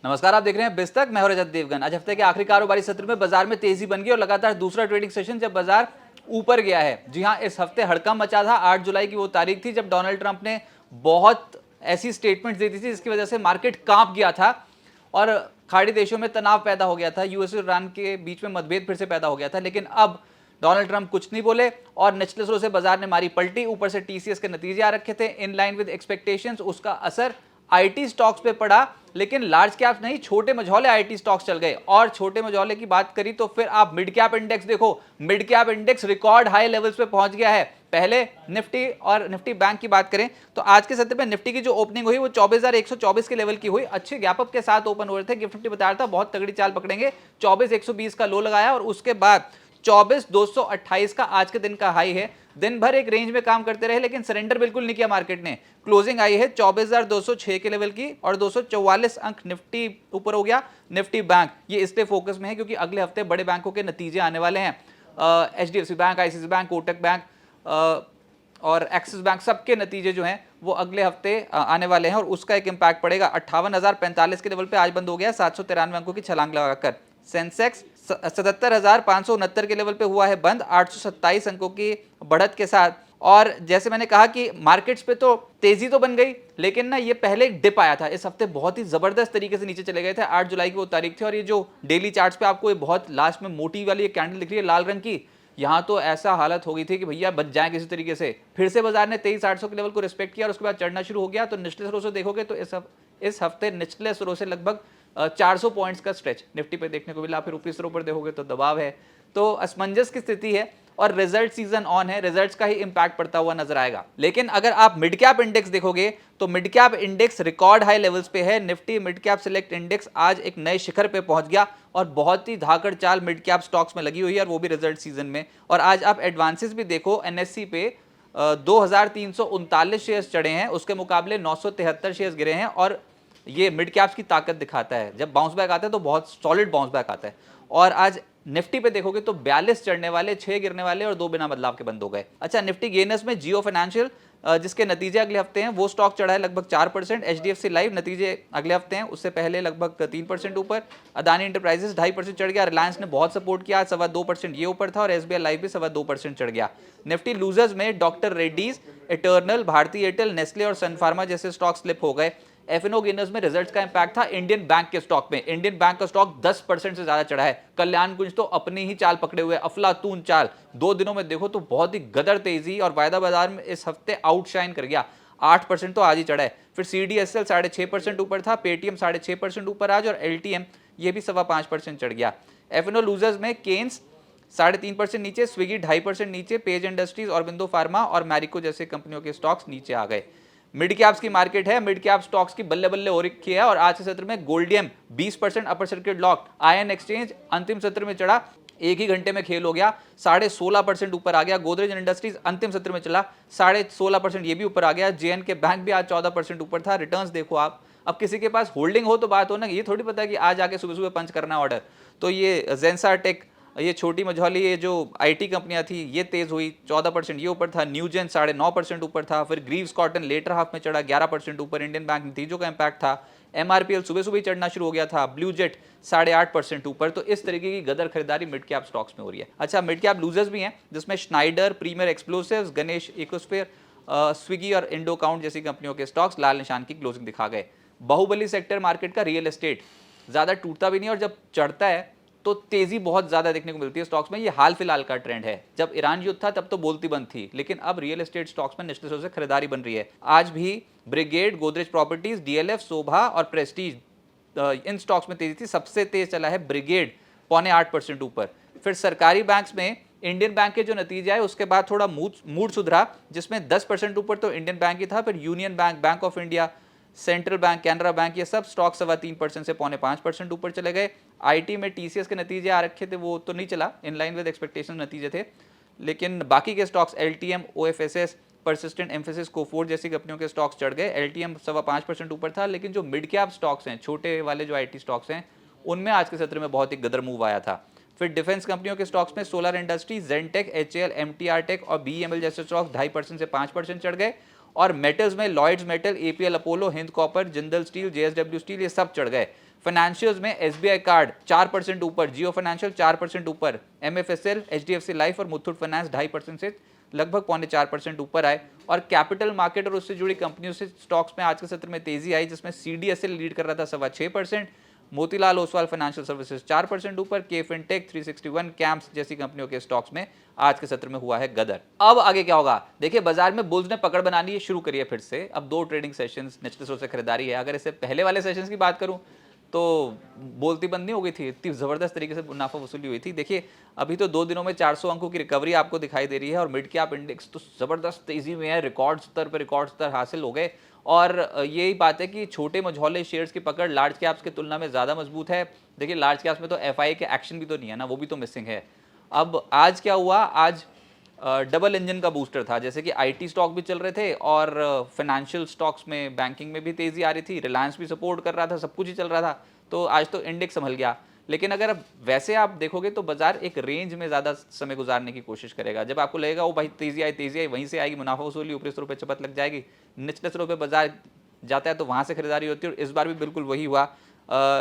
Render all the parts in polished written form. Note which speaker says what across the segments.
Speaker 1: नमस्कार, आप देख रहे हैं बिस्तक। मैं हूं रजत देवगन। आज हफ्ते के आखिरी कारोबारी सत्र में बाजार में तेजी बन गई और लगातार दूसरा ट्रेडिंग सेशन जब बाजार ऊपर गया है। जी हां, इस हफ्ते हड़कंप मचा था। 8 जुलाई की वो तारीख थी जब डोनाल्ड ट्रंप ने बहुत ऐसी स्टेटमेंट दी थी जिसकी वजह से मार्केट कांप गया था और खाड़ी देशों में तनाव पैदा हो गया था। यूएस और ईरान के बीच में मतभेद फिर से पैदा हो गया था। लेकिन अब डोनाल्ड ट्रंप कुछ नहीं बोले और निचले स्रोत से बाजार ने मारी पलटी। ऊपर से टीसीएस के नतीजे आ रखे थे इन लाइन विद एक्सपेक्टेशंस। उसका असर आईटी स्टॉक्स पे पड़ा, लेकिन लार्ज कैप्स नहीं, छोटे मझौले आईटी स्टॉक्स चल गए। और छोटे मझौले की बात करी तो फिर आप मिड कैप इंडेक्स देखो। Mid cap index record high levels पे पहुंच गया है। पहले निफ्टी और निफ्टी बैंक की बात करें तो आज के सत्र में निफ्टी की जो ओपनिंग हुई वो 24,124 के लेवल की हुई। अच्छे गैप अप के साथ ओपन हो रहे थे। गिफ्ट निफ्टी बताया था बहुत तगड़ी चाल पकड़ेंगे। 24,120 का लो लगाया और उसके बाद 24,228 का आज के दिन का हाई है। दिन भर एक रेंज में काम करते रहे लेकिन सरेंडर बिल्कुल नहीं किया मार्केट ने। क्लोजिंग आई है 24,206 के लेवल की और 244 अंक निफ्टी ऊपर हो गया। निफ्टी बैंक ये इसलिए फोकस में है क्योंकि अगले हफ्ते बड़े बैंकों के नतीजे आने वाले हैं। HDFC bank, ICIC bank, Kotak bank और एक्सिस बैंक, सबके नतीजे जो हैं वो अगले हफ्ते आने वाले हैं और उसका एक इम्पैक्ट पड़ेगा। 58,045 के लेवल पे आज बंद हो गया 793 अंकों की छलांग लगाकर। सेंसेक्स 77,569 के लेवल पे हुआ है बंद 827 अंकों की बढ़त के साथ। और जैसे मैंने कहा कि मार्केट्स पे तो तेजी तो बन गई, लेकिन ना ये पहले एक डिप आया था। इस हफ्ते बहुत ही जबरदस्त तरीके से नीचे चले गए थे। 8 जुलाई की वो तारीख थी और ये जो डेली चार्ट्स पे आपको ये बहुत लास्ट में मोटी वाली एक कैंडल दिख रही है लाल रंग की, यहां तो ऐसा हालत हो गई थी कि भैया बच जाए किसी तरीके से। फिर से बाजार ने 23,800 के लेवल को रिस्पेक्ट किया और उसके बाद चढ़ना शुरू हो गया। तो निचले स्रोत से देखोगे तो इस हफ्ते निचले स्रोत से लगभग 400 पॉइंट्स का स्ट्रेच निफ्टी पे देखने को मिला। फिर ऊपरी स्तरों पर देखोगे तो दबाव है। तो असमंजस की स्थिति है और रिजल्ट सीजन ऑन है। रिजल्ट्स का ही इंपैक्ट पड़ता हुआ नजर आएगा। लेकिन अगर आप मिड कैप इंडेक्स देखोगे तो mid cap index record high levels पे है। Nifty mid cap select index आज एक नए शिखर पे पहुंच गया और बहुत ही धाकड़ चाल मिड कैप स्टॉक्स में लगी हुई है और वो भी रिजल्ट सीजन में। और आज आप एडवांसेस भी देखो, एनएससी पे 2,339 शेयर्स चढ़े हैं, उसके मुकाबले 973 शेयर्स गिरे हैं। और ये मिड कैप्स की ताकत दिखाता है। जब बाउंस बैक आता है तो बहुत सॉलिड बाउंस बैक आता है। और आज निफ्टी पे देखोगे तो 42 चढ़ने वाले, 6 गिरने वाले और 2 बिना बदलाव के बंद हो गए। अच्छा, निफ्टी गेनर्स में जियो फाइनेंशियल जिसके नतीजे अगले हफ्ते हैं वो स्टॉक चढ़ा है लगभग 4%। एचडीएफसी लाइव नतीजे अगले हफ्ते हैं, उससे पहले लगभग 3% ऊपर। अदानी इंटरप्राइजेस 2.5% चढ़ गया। रिलायंस ने बहुत सपोर्ट किया, 2.25% ये ऊपर था और एसबीआई लाइव भी 2.25% चढ़ गया। निफ्टी लूजर्स में doctor Reddy's, Eternal, Bharti Airtel, Nestle और सन फार्मा जैसे स्टॉक स्लिप हो गए। एफएनओ गेनर्स में रिजल्ट्स का इंपैक्ट था इंडियन बैंक के स्टॉक में। इंडियन बैंक का स्टॉक 10% से ज्यादा चढ़ा है। कल्याण कुंज तो अपनी ही चाल पकड़े हुए, अफलातून चाल। 2 दिनों में देखो तो बहुत ही गदर तेजी और वायदा बाजार में इस हफ्ते आउटशाइन कर गया। 8% तो आज ही चढ़ा है। फिर सीडीएसएल 6.5% ऊपर था, पेटीएम 6.5% ऊपर आज और एलटीएम ये भी 5.25% चढ़ गया। एफएनओ लूजर्स में केन्स 3.5% नीचे, स्विगी 2.5% नीचे, पेज इंडस्ट्रीज, ऑरबिंदो फार्मा और मैरिको जैसे कंपनियों के स्टॉक्स नीचे आ गए। मिड कैप्स की मार्केट है, मिड कैप स्टॉक्स की बल्ले बल्ले हो रखी है। और आज के सत्र में Goldiam 20% upper circuit lock. Ion Exchange अंतिम सत्र में चढ़ा, एक ही घंटे में खेल हो गया, 16.5% ऊपर आ गया। गोदरेज इंडस्ट्रीज अंतिम सत्र में चला, 16.5% ये भी ऊपर आ गया। जेएनके बैंक भी आज 14% ऊपर था। रिटर्न्स देखो आप, अब किसी के पास होल्डिंग हो तो बात हो ना, ये थोड़ी पता है कि आज आके सुबह सुबह पंच करना ऑर्डर। तो ये जेंसा टेक, ये छोटी मझौली, ये जो आईटी कंपनियां थी ये तेज हुई, 14% ये ऊपर था। न्यूजेन 9.5% ऊपर था। फिर ग्रीव्स कॉटन लेटर हाफ में चढ़ा 11% ऊपर। इंडियन बैंक नतीजों का इंपैक्ट था। एमआरपीएल सुबह सुबह चढ़ना शुरू हो गया था। ब्लू जेट 8.5% ऊपर। तो इस तरीके की गदर खरीदारी मिड कैप स्टॉक्स में हो रही है। अच्छा, मिड कैप लूजर्स भी हैं जिसमें Schneider, premier explosives, Ganesh Ecosphere, Swiggy और इंडो काउंट जैसी कंपनियों के स्टॉक्स लाल निशान की क्लोजिंग दिखा गए। बाहुबली सेक्टर मार्केट का रियल एस्टेट ज्यादा टूटता भी नहीं और जब चढ़ता है तो तेजी बहुत ज्यादा देखने को मिलती है स्टॉक्स में। ये हाल फिलहाल का ट्रेंड है। जब ईरान युद्ध था तब तो बोलती बंद थी, लेकिन अब रियल एस्टेट स्टॉक्स में निश्चित रूप से खरीदारी बन रही है। आज भी ब्रिगेड, गोदरेज प्रॉपर्टीज, डीएलएफ, शोभा और प्रेस्टीज इन स्टॉक्स में तेजी थी। सबसे तेज चला है ब्रिगेड 0.8% ऊपर। फिर सरकारी बैंक्स में इंडियन बैंक के जो नतीजे आए उसके बाद थोड़ा मूड सुधरा, जिसमें 10% ऊपर तो इंडियन बैंक ही था। फिर union bank, bank of India, central bank, Canara bank, ये सब स्टॉक 3.25% से 5.5% ऊपर चले गए। आईटी में टीसीएस के नतीजे आ रखे थे, वो तो नहीं चला, इन लाइन विद एक्सपेक्टेशन नतीजे थे। लेकिन बाकी के stocks LTM, OFSS, persistent, emphasis, Coforge जैसी कंपनियों के स्टॉक्स चढ़ गए। एलटीएम 5.25% ऊपर था। लेकिन जो मिड कैप स्टॉक्स हैं, छोटे वाले जो आईटी स्टॉक्स हैं, उनमें आज के सत्र में बहुत ही गदर मूव आया था। फिर डिफेंस कंपनियों के स्टॉक्स में solar industry, Zen Tech, HAL, MTAR tech और बीईएमएल जैसे स्टॉक्स 2.5% से 5% चढ़ गए। और मेटल्स में Lloyds metal, APL Apollo, Hind copper, Jindal steel, JSW steel ये सब चढ़ गए। फाइनेंशियल्स में एसबीआई कार्ड 4% ऊपर, जियो फाइनेंशियल 4% ऊपर, एमएफएसएल, एचडीएफसी लाइफ और मुथूट फाइनेंस 2.5% से लगभग 0.4% ऊपर आए। और कैपिटल मार्केट और उससे जुड़ी कंपनियों से स्टॉक्स में आज के सत्र में तेजी आई, जिसमें सीडीएसएल लीड कर रहा था 6.25%, मोतीलाल ओसवाल फाइनेंशियल सर्विसेज 4% ऊपर, के फिनटेक, 361 कैंप्स जैसी कंपनियों के स्टॉक्स में आज के सत्र में हुआ है गदर। अब आगे क्या होगा? देखिए, बाजार में बुल्स ने पकड़ बनानी शुरू करी है फिर से। अब 2 ट्रेडिंग सेशंस निचले स्रोत से खरीदारी है। अगर इससे पहले वाले सेशंस की बात करूं तो बोलती बंद नहीं हो गई थी, इतनी जबरदस्त तरीके से मुनाफा वसूली हुई थी। देखिए, अभी तो 2 दिनों में 400 अंकों की रिकवरी आपको दिखाई दे रही है और मिड कैप इंडेक्स तो जबरदस्त तेजी में है, रिकॉर्ड स्तर पर रिकॉर्ड स्तर हासिल हो गए। और यही बात है कि छोटे मझौले शेयर्स की पकड़ लार्ज कैप्स की तुलना में ज्यादा मजबूत है। देखिए, लार्ज कैप्स में तो एफआई के एक्शन भी तो नहीं है ना, वो भी तो मिसिंग है। अब आज क्या हुआ? आज डबल इंजन का बूस्टर था, जैसे कि आईटी स्टॉक भी चल रहे थे और फाइनेंशियल स्टॉक्स में, बैंकिंग में भी तेजी आ रही थी, रिलायंस भी सपोर्ट कर रहा था, सब कुछ ही चल रहा था। तो आज तो इंडेक्स संभल गया। लेकिन अगर अब वैसे आप देखोगे तो बाजार एक रेंज में ज्यादा समय गुजारने की कोशिश करेगा। जब आपको लगेगा वो भाई तेजी आई वहीं से आएगी, मुनाफा वसूली ऊपरी स्तरों पर चपत लग जाएगी, निचले स्तरों पर बाजार जाता है तो वहां से खरीदारी होती है। और इस बार भी बिल्कुल वही हुआ।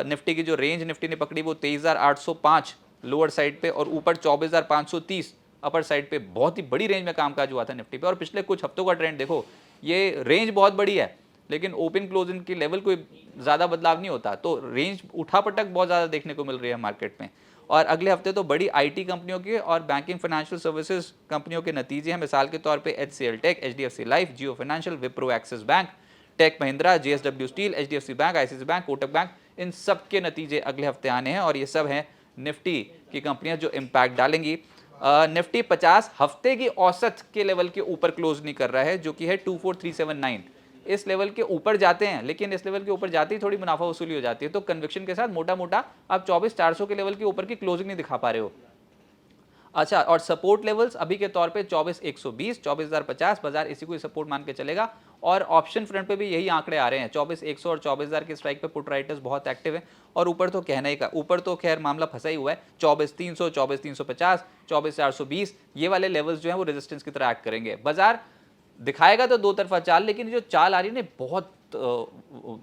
Speaker 1: निफ्टी की जो रेंज निफ्टी ने पकड़ी वो 23,805 लोअर साइड पे और ऊपर 24,530 अपर साइड पे। बहुत ही बड़ी रेंज में कामकाज हुआ था निफ्टी पे। और पिछले कुछ हफ्तों का ट्रेंड देखो, ये रेंज बहुत बड़ी है लेकिन ओपन क्लोजिंग की लेवल कोई ज़्यादा बदलाव नहीं होता। तो रेंज उठापटक बहुत ज़्यादा देखने को मिल रही है मार्केट में। और अगले हफ्ते तो बड़ी आईटी कंपनियों के और बैंकिंग फाइनेंशियल सर्विसेज कंपनियों के नतीजे हैं। मिसाल के तौर पे HCL Tech, HDFC Life, Jio Financial, Wipro, Axis Bank, Tech Mahindra, JSW Steel, HDFC bank, ICIC bank, Kotak Bank, इन सब के नतीजे अगले हफ्ते आने हैं। और ये सब हैं निफ्टी की कंपनियां जो इम्पैक्ट डालेंगी। निफ्टी 50 हफ्ते की औसत के लेवल के ऊपर क्लोज नहीं कर रहा है, जो कि है 24379। इस लेवल के ऊपर जाते हैं, लेकिन इस लेवल के ऊपर जाते ही थोड़ी मुनाफा वसूली हो जाती है। तो कन्विक्शन के साथ मोटा मोटा आप 24,400 के लेवल के ऊपर की क्लोजिंग नहीं दिखा पा रहे हो। अच्छा, और सपोर्ट लेवल्स अभी के तौर पे 24,120, 24,050, बाजार इसी को सपोर्ट मान के चलेगा। और ऑप्शन फ्रंट पे भी यही आंकड़े आ रहे हैं, 24,100 और 24,000 के स्ट्राइक पे पुट राइटर्स बहुत एक्टिव है। और ऊपर तो कहना ही का, ऊपर तो खैर मामला फंसा ही हुआ है। 24,300, 24,350, 24,420 ये वाले लेवल्स जो है वो रेजिस्टेंस की तरह एक्ट करेंगे। बाजार दिखाएगा तो दो तरफा चाल, लेकिन जो चाल आ रही है ना बहुत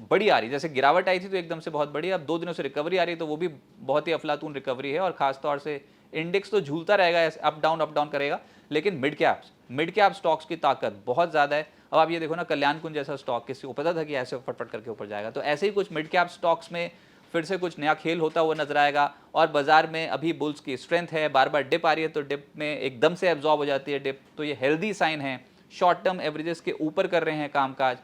Speaker 1: बड़ी आ रही है। जैसे गिरावट आई थी तो एकदम से बहुत बड़ी, अब 2 दिनों से रिकवरी आ रही है तो वो भी बहुत ही अफलातून रिकवरी है। और खास तौर से इंडेक्स तो झूलता रहेगा, अप डाउन करेगा, लेकिन मिड कैप स्टॉक्स की ताकत बहुत ज्यादा है। अब आप ये देखो ना, कल्याण कुंज जैसा स्टॉक, किसी को पता था कि ऐसे फटफट करके ऊपर जाएगा? तो ऐसे ही कुछ मिड कैप स्टॉक्स में फिर से कुछ नया खेल होता हुआ नजर आएगा। और बाजार में अभी बुल्स की स्ट्रेंथ है, बार बार डिप आ रही है तो डिप में एकदम से एब्जॉर्ब हो जाती है डिप, तो ये हेल्दी साइन है। शॉर्ट टर्म एवरेजेस के ऊपर कर रहे हैं कामकाज।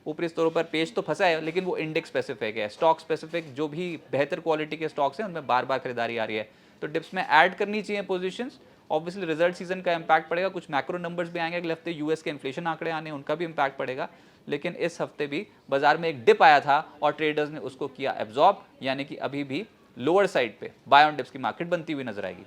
Speaker 1: ऊपरी स्तरों पर पेज तो फंसा है, लेकिन वो इंडेक्स स्पेसिफिक है, स्टॉक स्पेसिफिक। जो भी बेहतर क्वालिटी के स्टॉक्स हैं उनमें बार बार खरीदारी आ रही है, तो डिप्स में ऐड करनी चाहिए पोजीशंस। ऑब्वियसली रिजल्ट सीजन का इंपैक्ट पड़ेगा, कुछ मैक्रो नंबर्स भी आएंगे अगले हफ्ते, यूएस के इन्फ्लेशन आंकड़े आने, उनका भी इंपैक्ट पड़ेगा। लेकिन इस हफ्ते भी बाजार में एक डिप आया था और ट्रेडर्स ने उसको किया एब्जॉर्ब, यानी कि अभी भी लोअर साइड पे बाय ऑन डिप्स की मार्केट बनती हुई नजर आएगी।